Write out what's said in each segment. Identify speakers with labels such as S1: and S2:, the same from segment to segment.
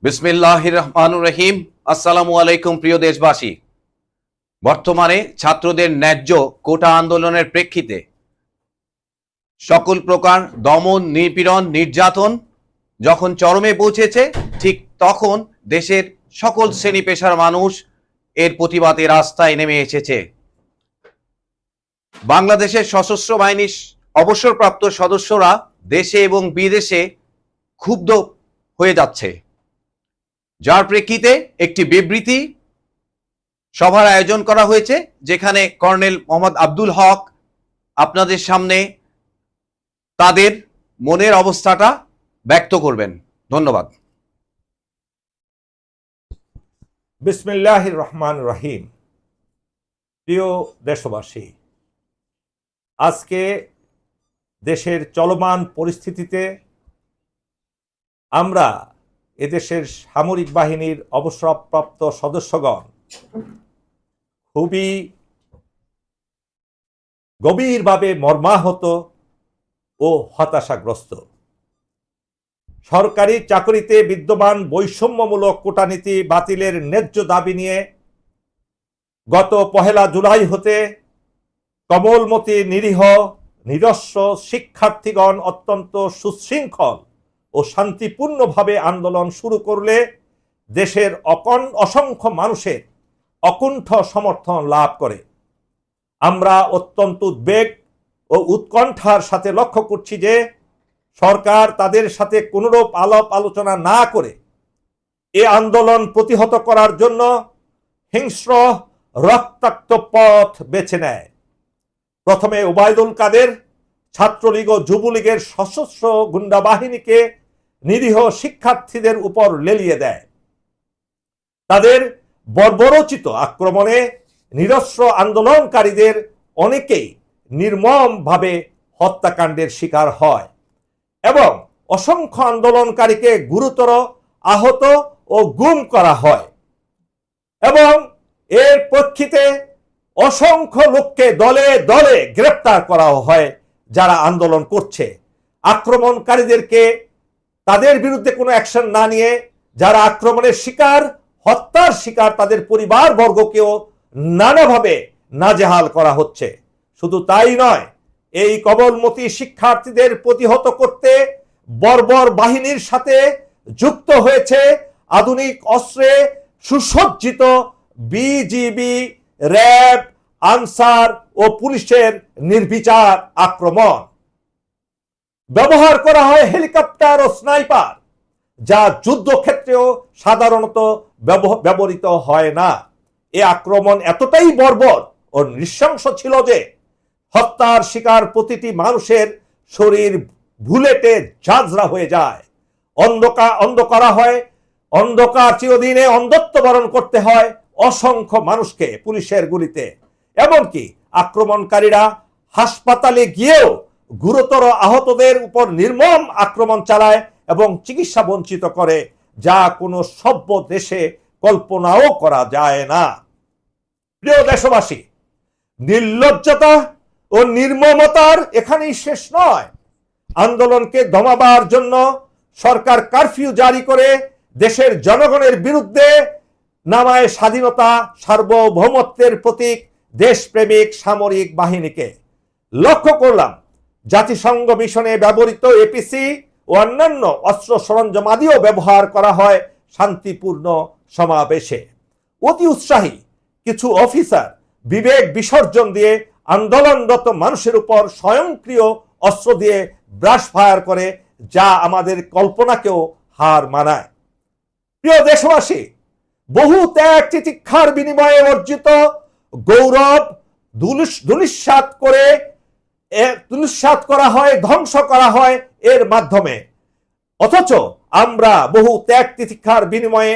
S1: বিসমিল্লাহির রহমানির রহিম। আসসালামু আলাইকুম প্রিয় দেশবাসী। বর্তমানে ছাত্রদের ন্যায্য কোটা আন্দোলনের প্রেক্ষিতে সকল প্রকার দমন, নিপীড়ন, নির্যাতন যখন চরমে পৌঁছেছে, ঠিক তখন দেশের সকল শ্রেণী পেশার মানুষ এর প্রতিবাদে রাস্তায় নেমে এসেছে। বাংলাদেশের সশস্ত্র বাহিনীর অবসরপ্রাপ্ত সদস্যরা দেশে এবং বিদেশে ক্ষুব্ধ হয়ে যাচ্ছে, যার প্রেক্ষিতে একটি বিবৃতি সভার আয়োজন করা হয়েছে, যেখানে কর্নেল মোহাম্মদ আব্দুল হক আপনাদের সামনে তাদের মনের অবস্থাটা ব্যক্ত করবেন। ধন্যবাদ।
S2: বিসমিল্লাহির রহমানির রহিম। প্রিয় দেশবাসী, আজকে দেশের চলমান পরিস্থিতিতে আমরা এদেশের সামরিক বাহিনীর অবসরপ্রাপ্ত সদস্যগণ খুবই গভীরভাবে মর্মাহত ও হতাশাগ্রস্ত। সরকারি চাকরিতে বিদ্যমান বৈষম্যমূলক কোটানীতি বাতিলের ন্যায্য দাবি নিয়ে গত 1 জুলাই হতে কোমলমতি নিরীহ নিরস্ব শিক্ষার্থীগণ অত্যন্ত সুশৃঙ্খল ও শান্তিপূর্ণভাবে আন্দোলন শুরু করলে দেশের অসংখ্য মানুষের অকুণ্ঠ সমর্থন লাভ করে। আমরা অত্যন্ত উদ্বেগ ও উৎকণ্ঠার সাথে লক্ষ্য করছি যে সরকার তাদের সাথে কোনরূপ আলাপ আলোচনা না করে এ আন্দোলন প্রতিহত করার জন্য হিংস্র রক্তাক্ত পথ বেছে নেয়। প্রথমে ওবায়দুল কাদের ছাত্রলীগ ও যুবলীগের সশস্ত্র গুন্ডা বাহিনীকে নিরীহ শিক্ষার্থীদের উপর লেলিয়ে দেয়। তাদের বর্বরোচিত আক্রমণে নিরস্ত্র আন্দোলনকারীদের অনেকেই নির্মমভাবে হত্যাকাণ্ডের শিকার হয় এবং অসংখ্য আন্দোলনকারীকে গুরুতর আহত ও গুম করা হয় এবং এর প্রেক্ষিতে অসংখ্য লোককে দলে দলে গ্রেপ্তার করা হয় যারা আন্দোলন করছে। আক্রমণকারীদেরকে তাদের বিরুদ্ধে কোনো অ্যাকশন না নিয়ে যারা আক্রমণের শিকার, হত্যার শিকার, তাদের পরিবার বর্গকেও নানাভাবে নাজেহাল করা হচ্ছে। শুধু তাই নয়, এই কোমলমতি শিক্ষার্থীদের প্রতিহত করতে বর্বর বাহিনীর সাথে যুক্ত হয়েছে আধুনিক অস্ত্রে সুসজ্জিত বিজিবি, র্যাব, আনসার ও পুলিশের নির্বিচার আক্রমণ। ব্যবহার করা হয় হেলিকপ্টার ও স্নাইপার, যা যুদ্ধক্ষেত্রেও সাধারণত ব্যবহৃত হয় না। এ আক্রমণ এতটাই বর্বর ও নৃশংস ছিল যে হত্যার শিকার প্রতিটি মানুষের শরীর বুলেটে ঝাঁঝরা হয়ে যায়। অন্ধকার চিরদিনে অন্ধত্ব বরণ করতে হয় অসংখ্য মানুষকে পুলিশের গুলিতে। এমনকি আক্রমণকারীরা হাসপাতালে গিয়েও গুরুতর আহতদের উপর নির্মম আক্রমণ চালায় এবং চিকিৎসা বঞ্চিত করে, যা কোনো সভ্য দেশে কল্পনাও করা যায় না। প্রিয় দেশবাসী, নির্লজ্জতা ও নির্মমতার এখানেই শেষ নয়। আন্দোলনকে দমাবার জন্য সরকার কারফিউ জারি করে দেশের জনগণের বিরুদ্ধে নামায় স্বাধীনতা, সার্বভৌমত্বের প্রতীক দেশপ্রেমিক সামরিক বাহিনীকে। লক্ষ্য করলাম জাতিসংঘ মিশনে ব্যবহৃত এপিসি ও অন্যান্য অস্ত্র সরঞ্জামাদিও ব্যবহার করা হয় শান্তিপূর্ণ সমাবেশে। অতি উৎসাহী কিছু অফিসার বিবেক বিসর্জন দিয়ে আন্দোলনরত মানুষের উপর স্বয়ংক্রিয় অস্ত্র দিয়ে ব্রাশ ফায়ার করে, যা আমাদের কল্পনাকেও হার মানায়। প্রিয় দেশবাসী, বহু ত্যাগ তিতিক্ষার বিনিময়ে অর্জিত গৌরব ধূলিসাৎ করা হয়, ধ্বংস করা হয় এর মাধ্যমে। অথচ আমরা বহু ত্যাগ তিতিক্ষার বিনিময়ে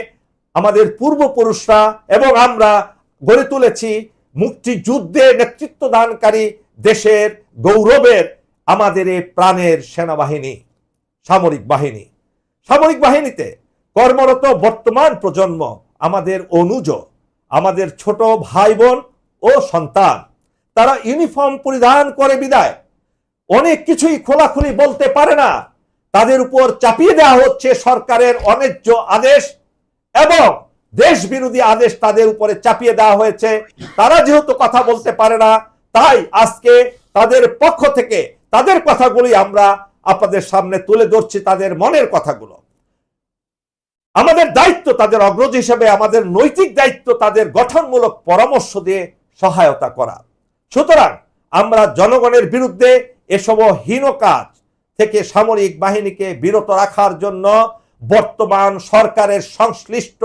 S2: আমাদের পূর্বপুরুষরা এবং আমরা গড়ে তুলেছি মুক্তিযুদ্ধে নেতৃত্ব দানকারী দেশের গৌরবের আমাদের এই প্রাণের সেনাবাহিনী, সামরিক বাহিনী। সামরিক বাহিনীতে কর্মরত বর্তমান প্রজন্ম আমাদের অনুজ, আমাদের ছোট ভাই বোন ও সন্তান। তারা ইউনিফর্ম পরিধান করে বিদায় অনেক কিছুই খোলাখুলি বলতে পারে না। তাদের উপর চাপিয়ে দেওয়া হচ্ছে সরকারের অন্যায্য আদেশ এবং দেশ বিরোধী আদেশ তাদের উপরে চাপিয়ে দেওয়া হয়েছে। তারা যেহেতু কথা বলতে পারে না, তাই আজকে তাদের পক্ষ থেকে তাদের কথাগুলি আমরা আপনাদের সামনে তুলে ধরছি, তাদের মনের কথাগুলো। আমাদের দায়িত্ব তাদের অগ্রজ হিসেবে, আমাদের নৈতিক দায়িত্ব তাদের গঠনমূলক পরামর্শ দিয়ে সহায়তা করা। সুতরাং আমরা জনগণের বিরুদ্ধে এসব হীন কাজ থেকে সামরিক বাহিনীকে বিরত রাখার জন্য বর্তমান সরকারের সংশ্লিষ্ট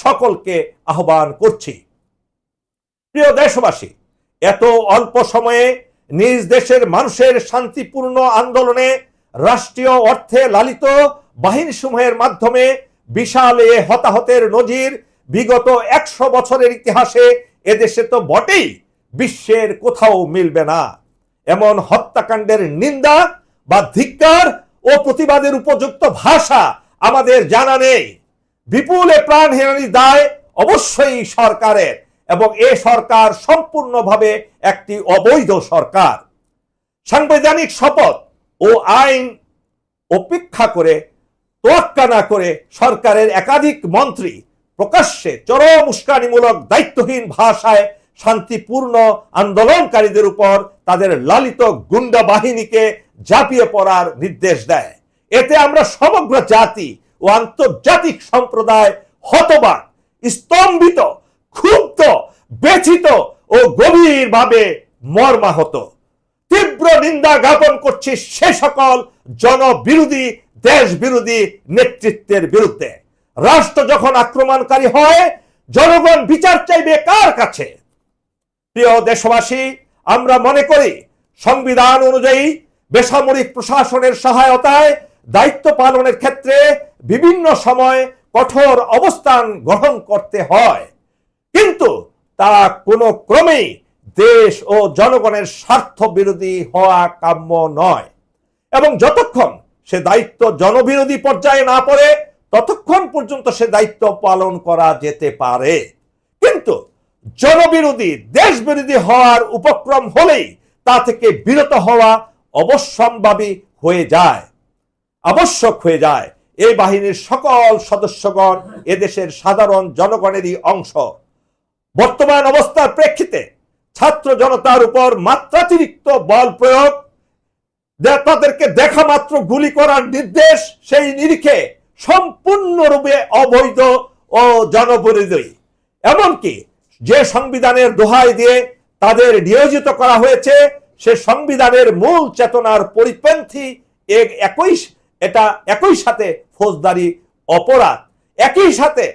S2: সকলকে আহ্বান করছি। প্রিয় দেশবাসী, এত অল্প সময়ে নিজ দেশের মানুষের শান্তিপূর্ণ আন্দোলনে রাষ্ট্রীয় অর্থে লালিত বাহিনীসমূহের মাধ্যমে বিশাল এ হতাহতের নজির বিগত 100 বছরের ইতিহাসে এদেশে তো বটেই, বিশ্বের কোথাও মিলবে না। এমন হত্যাকাণ্ডের নিন্দা বা ধিক্কার ও প্রতিবাদের উপযুক্ত ভাষা আমাদের জানা নেই। বিপুল প্রাণহানির দায় অবশ্যই সরকারের, এবং এ সরকার সম্পূর্ণভাবে একটি অবৈধ সরকার। সাংবিধানিক শপথ ও আইন উপেক্ষা করে, তোয়াক্কা না করে সরকারের একাধিক মন্ত্রী প্রকাশ্যে চরম উস্কানিমূলক দায়িত্বহীন ভাষায় শান্তিপূর্ণ আন্দোলনকারীদের উপর তাদের লালিত গুন্ডা বাহিনীকে ঝাঁপিয়ে পড়ার নির্দেশ দেয়। এতে আমরা সমগ্র জাতি ও আন্তর্জাতিক সম্প্রদায় হতবাক, স্তম্ভিত, ক্ষুব্ধ, ব্যথিত ও গভীরভাবে মর্মাহত। তীব্র নিন্দা জ্ঞাপন করছি সে সকল জনবিরোধী, দেশ বিরোধী নেতৃত্বের বিরুদ্ধে। রাষ্ট্র যখন আক্রমণকারী হয়, জনগণ বিচার চাইবে কার কাছে? প্রিয় দেশবাসী, আমরা মনে করি সংবিধান অনুযায়ী বেসামরিক প্রশাসনের সহায়তায় দায়িত্ব পালনের ক্ষেত্রে বিভিন্ন সময় কঠোর অবস্থান গ্রহণ করতে হয়, কিন্তু তা কোনো ক্রমেই দেশ ও জনগণের স্বার্থ বিরোধী হওয়া কাম্য নয়। এবং যতক্ষণ সে দায়িত্ব জনবিরোধী পর্যায়ে না পড়ে, ততক্ষণ পর্যন্ত সে দায়িত্ব পালন করা যেতে পারে। কিন্তু জনবিরোধী, দেশ বিরোধী হওয়ার উপক্রম হলেই তা থেকে বিরত হওয়া অবশ্যম্ভাবী হয়ে যায়, আবশ্যক হয়ে যায়। এই বাহিনীর সকল সদস্যগণ এদেশের সাধারণ জনগণেরই অংশ। বর্তমান অবস্থার প্রেক্ষিতে ছাত্র জনতার উপর মাত্রাতিরিক্ত বল প্রয়োগ, তাদেরকে দেখা মাত্র গুলি করার নির্দেশ, সেই নিরিখে সম্পূর্ণরূপে অবৈধ ও জনবিরোধী। এমনকি যে সংবিধানের দোহাই দিয়ে তাদের নিয়োজিত করা হয়েছে, সে সংবিধানের মূল চেতনার পরিপন্থী এটা একই সাথে ফৌজদারি অপরাধ। একই সাথে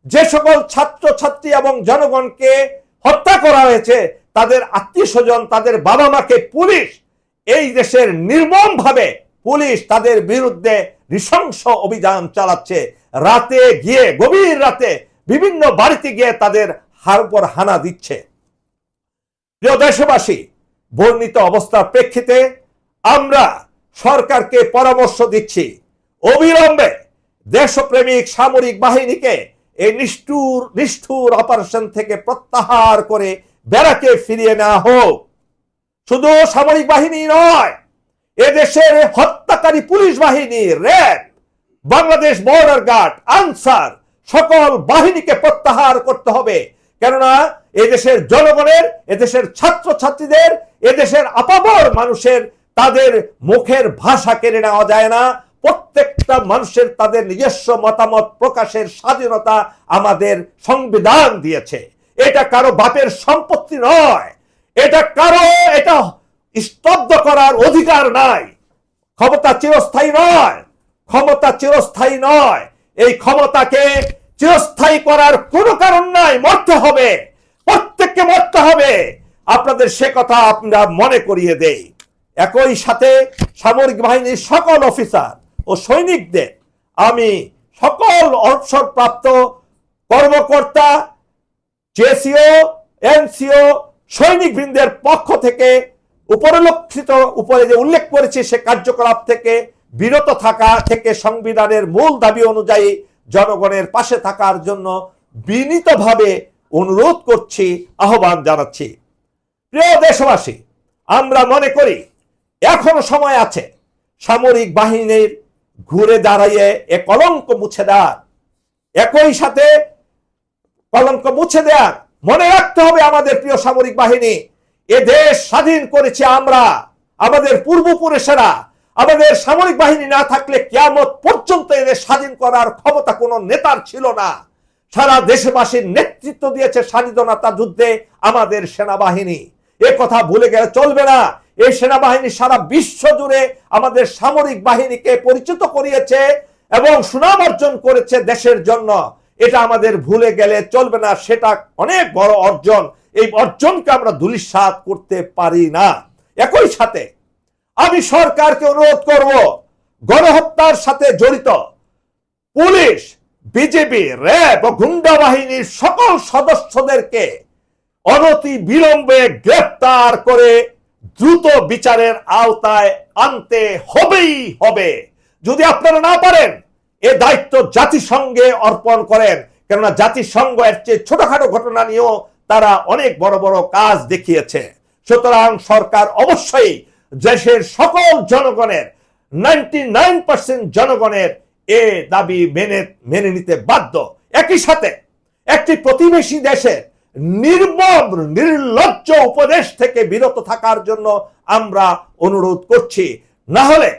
S2: যে সকল ছাত্র ছাত্রী এবং জনগণকে হত্যা করা হয়েছে, তাদের আত্মীয় স্বজন, তাদের বাবা মাকে পুলিশ, এই দেশের নির্মমভাবে পুলিশ তাদের বিরুদ্ধে নৃশংস অভিযান চালাচ্ছে। রাতে গিয়ে, গভীর রাতে বিভিন্ন বাড়িতে গিয়ে তাদের উপর হানা দিচ্ছে। প্রিয় দেশবাসী, বর্ণিত অবস্থার প্রেক্ষিতে আমরা সরকারকে পরামর্শ দিচ্ছি, অবিলম্বে দেশপ্রেমিক সামরিক বাহিনীকে এই নিষ্ঠুর অপারেশন থেকে প্রত্যাহার করে ব্যারাকে ফিরিয়ে নেওয়া হোক। শুধু সামরিক বাহিনী নয়, এদেশের হত্যাকারী পুলিশ বাহিনী, RAB, Bangladesh border guard, Ansar, সকল বাহিনীকে প্রত্যাহার করতে হবে। কেননা এদেশের জনগণের, এদেশের ছাত্র ছাত্রীদের, এদেশের আপামর মানুষের তাদের মুখের ভাষা কেড়ে নেওয়া যায় না। প্রত্যেকটা মানুষের তাদের নিজস্ব মতামত প্রকাশের স্বাধীনতা আমাদের সংবিধান দিয়েছে। এটা কারো বাপের সম্পত্তি নয়, এটা স্তব্ধ করার অধিকার নাই। ক্ষমতা চিরস্থায়ী নয়, ক্ষমতা চিরস্থায়ী নয়। এই ক্ষমতাকে চিরস্থায়ী করার কোনো কারণ নাই। মরতে হবে, প্রত্যেককে মরতে হবে। আপনাদের সে কথা আমরা মনে করিয়ে দেই। একই সাথে সামরিক বাহিনীর সকল অফিসার ও সৈনিকদের আমি সকল অবসরপ্রাপ্ত কর্মকর্তা, জেসিও, এনসিও, সৈনিক বৃন্দের পক্ষ থেকে উপরে যে উল্লেখ করেছি সে কার্যকলাপ থেকে বিরত থাকা থেকে সংবিধানের মূল দাবি অনুযায়ী জনগণের পাশে থাকার জন্য বিনীতভাবে অনুরোধ করছি, আহ্বান জানাচ্ছি। প্রিয় দেশবাসী, আমরা মনে করি এখনো সময় আছে সামরিক বাহিনীর ঘুরে দাঁড়িয়ে এ কলঙ্ক মুছে দেওয়ার, একই সাথে কলঙ্ক মুছে দেওয়ার। মনে রাখতে হবে আমাদের প্রিয় সামরিক বাহিনী, এ দেশ স্বাধীন করেছে আমরা, আমাদের পূর্বপুরুষেরা। আমাদের সামরিক বাহিনী না থাকলে কিয়ামত পর্যন্ত এদের স্বাধীন করার ক্ষমতা কোনো নেতার ছিল না। সারা দেশবাসীর নেতৃত্ব দিয়েছে স্বাধীনতা যুদ্ধে আমাদের সেনাবাহিনী। এ কথা ভুলে গেলে চলবে না। এই সেনাবাহিনী সারা বিশ্ব জুড়ে আমাদের সামরিক বাহিনীকে পরিচিত করিয়েছে এবং সুনাম অর্জন করেছে দেশের জন্য। এটা আমাদের ভুলে গেলে চলবে না, সেটা অনেক বড় অর্জন। এই অর্জনকে আমরা ধূলিসাৎ করতে পারি না। একই সাথে আমি সরকারকে অনুরোধ করব, গণহত্যার সাথে জড়িত পুলিশ, বিজেপি, র্যাব ও গুন্ডা বাহিনীর সকল সদস্যদেরকে অনতি বিলম্বে গ্রেফতার করে দ্রুত বিচারের আওতায় আনতে হবেই হবে। যদি আপনারা না পারেন, এ দায়িত্ব জাতিসংঘে অর্পণ করেন, কেননা জাতিসংঘ এর চেয়ে ছোটখাটো ঘটনা নিয়েও তারা অনেক বড় বড় কাজ দেখিয়েছে। সুতরাং সরকার অবশ্যই দেশের সকল জনগণের 99% জনগণের এ দাবি মেনে নিতে বাধ্য। একই সাথে একটি প্রতিবেশী দেশের নির্মম নির্লজ্জ উপদেশ থেকে বিরত থাকার জন্য আমরা অনুরোধ করছি। না হলে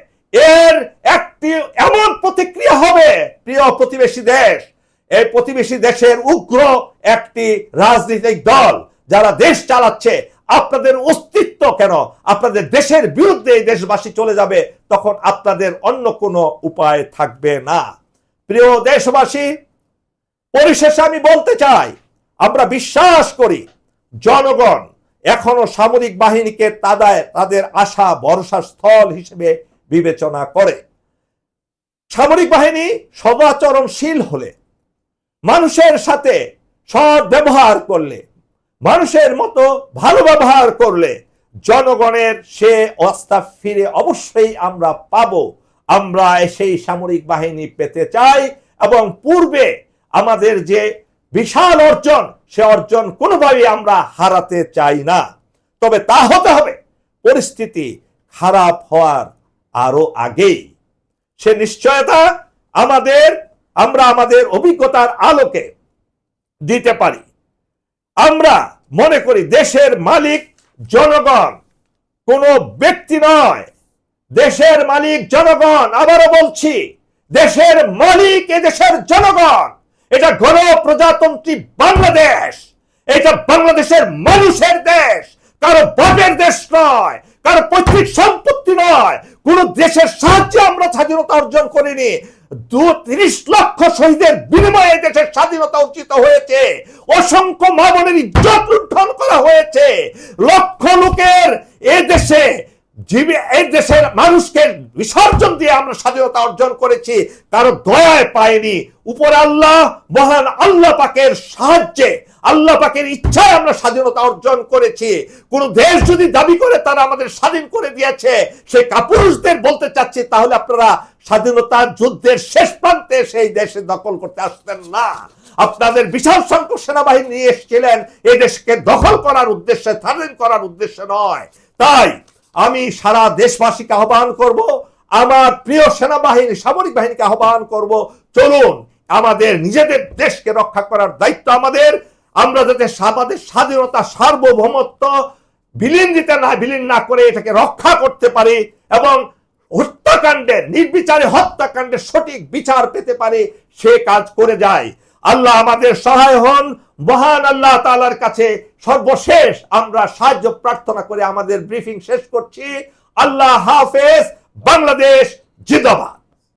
S2: এর একটি এমন প্রতিক্রিয়া হবে, প্রিয় প্রতিবেশী দেশ, এই প্রতিবেশী দেশের উগ্র একটি রাজনৈতিক দল যারা দেশ চালাচ্ছে, আপনাদের অস্তিত্ব কেন, আপনাদের দেশের বিরুদ্ধে এই দেশবাসী চলে যাবে, তখন আপনাদের অন্য কোনো উপায় থাকবে না। প্রিয় দেশবাসী, পরিশেষে আমি বলতে চাই, আমরা বিশ্বাস করি জনগণ এখনো সামরিক বাহিনীকে তাদের আশা ভরসার স্থল হিসেবে বিবেচনা করে। সামরিক বাহিনী সদাচরণশীল হলে, মানুষের সাথে সৎ ব্যবহার করলে, মানুষের মতো ভালো ব্যবহার করলে জনগণের সে আস্থা ফিরে অবশ্যই আমরা পাবো। আমরা সেই সামরিক বাহিনী পেতে চাই এবং পূর্বে আমাদের যে বিশাল অর্জন, সে অর্জন কোনোভাবেই আমরা হারাতে চাই না। তবে তা হতে হবে পরিস্থিতি খারাপ হওয়ার আরো আগেই। সে নিশ্চয়তা আমরা আমাদের অভিজ্ঞতার আলোকে দিতে পারি। আমরা মনে করি দেশের মালিক জনগণ, কোনো ব্যক্তি নয়। দেশের মালিক জনগণ। আবারও বলছি, দেশের মালিক এ দেশের জনগণ। এটা গণপ্রজাতন্ত্রী বাংলাদেশ, এটা বাংলাদেশের মানুষের দেশ, কারো বাপের দেশ নয়, কারো পৈতৃক সম্পত্তি নয়। কোন দেশের সাহায্যে আমরা স্বাধীনতা অর্জন করিনি। 30 লক্ষ শহীদের বিনিময়ে দেশের স্বাধীনতা অর্জিত হয়েছে। অসংখ্য মা বোনের ইজ্জত লুণ্ঠন করা হয়েছে। লক্ষ লোকের এই দেশের মানুষকে বিসর্জন দিয়ে আমরা স্বাধীনতা অর্জন করেছি, কারো দয়ায় পাইনি। উপর আল্লাহ, মহান আল্লাহ পাকের সাহায্যে, আল্লাহ পাকের ইচ্ছায় আমরা স্বাধীনতা অর্জন করেছি। কোন দেশ যদি দাবি করে তারা আমাদের স্বাধীন করে দিয়েছে, সেই কাপুরুষদের বলতে চাচ্ছি, তাহলে আপনারা স্বাধীনতার যুদ্ধের শেষ প্রান্তে সেই দেশে দখল করতে আসতেন না। আপনাদের বিশাল সংখ্যক সেনাবাহিনী নিয়ে এসেছিলেন এই দেশকে দখল করার উদ্দেশ্যে, স্বাধীন করার উদ্দেশ্যে নয়। তাই আমি সারা দেশবাসীকে আহ্বান করব, আমার প্রিয় সেনাবাহিনী, সামরিক বাহিনীকে আহ্বান করব, চলুন আমাদের নিজেদের দেশকে রক্ষা করার দায়িত্ব আমাদের। আমরা যাতে আমাদের স্বাধীনতা, সার্বভৌমত্ব বিলীন না করে এটাকে রক্ষা করতে পারি এবং হত্যাকাণ্ডের, নির্বিচারে হত্যাকাণ্ডের সঠিক বিচার পেতে পারি, সে কাজ করে যায়। আল্লাহ আমাদের সহায় হন। মহান আল্লাহ তাআলার কাছে সর্বশেষ আমরা সাহায্য প্রার্থনা করে আমাদের ব্রিফিং শেষ করছি। আল্লাহ হাফেজ। বাংলাদেশ জিন্দাবাদ।